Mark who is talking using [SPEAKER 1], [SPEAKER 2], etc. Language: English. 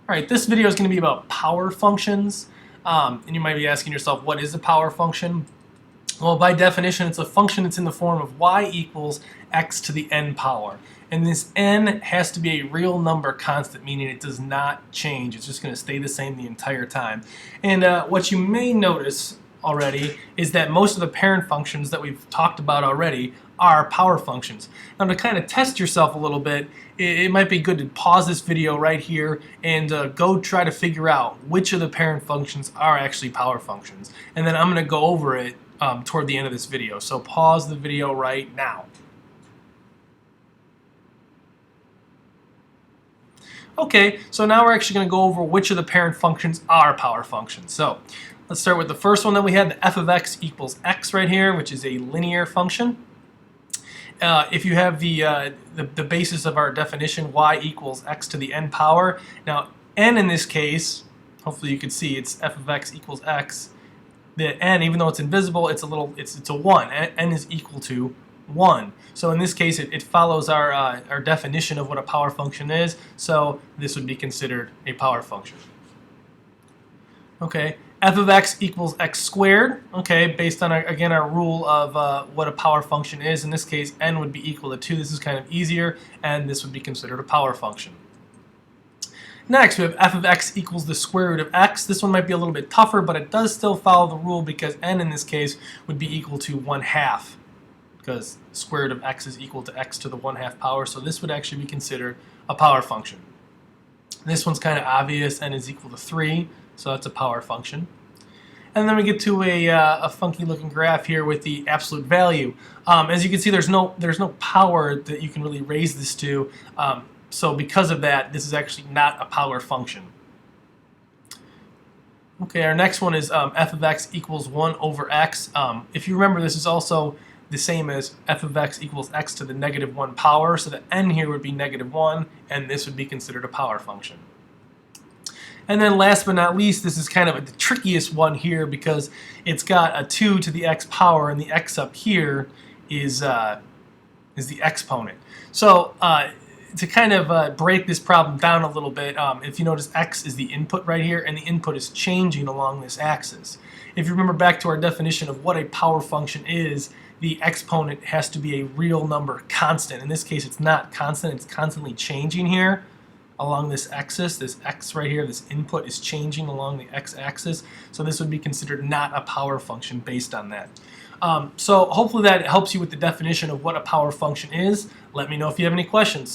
[SPEAKER 1] Alright, this video is going to be about power functions. And you might be asking yourself, what is a power function? Well, by definition, it's a function that's in the form of y equals x to the n power. And this n has to be a real number constant, meaning it does not change. It's just going to stay the same the entire time. And what you may notice already is that most of the parent functions that we've talked about already are power functions. Now, to kind of test yourself a little bit, it might be good to pause this video right here and go try to figure out which of the parent functions are actually power functions. And then I'm going to go over it toward the end of this video. So pause the video right now. Okay, so now we're actually going to go over which of the parent functions are power functions. So let's start with the first one that we had, the f of x equals x right here, which is a linear function. If you have the basis of our definition, y equals x to the n power. Now, n in this case, hopefully you can see, it's f of x equals x. The n, even though it's invisible, it's a 1. N is equal to 1. So in this case, it follows our definition of what a power function is. So this would be considered a power function. Okay. F of x equals x squared, okay, based on, again, our rule of what a power function is. In this case, n would be equal to 2. This is kind of easier, and this would be considered a power function. Next, we have f of x equals the square root of x. This one might be a little bit tougher, but it does still follow the rule because n in this case would be equal to 1/2, because the square root of x is equal to x to the 1/2 power, so this would actually be considered a power function. This one's kind of obvious, n is equal to 3. So that's a power function. And then we get to a funky looking graph here with the absolute value. As you can see, there's no power that you can really raise this to. So because of that, this is actually not a power function. Okay, our next one is f of x equals 1 over x. If you remember, this is also the same as f of x equals x to the -1 power. So the n here would be -1, and this would be considered a power function. And then last but not least, this is kind of the trickiest one here because it's got a 2 to the x power, and the x up here is the exponent. So to kind of break this problem down a little bit, if you notice, x is the input right here, and the input is changing along this axis. If you remember back to our definition of what a power function is, the exponent has to be a real number constant. In this case, it's not constant, it's constantly changing here along this axis. This x right here, this input is changing along the x-axis, so this would be considered not a power function based on that. So hopefully that helps you with the definition of what a power function is. Let me know if you have any questions.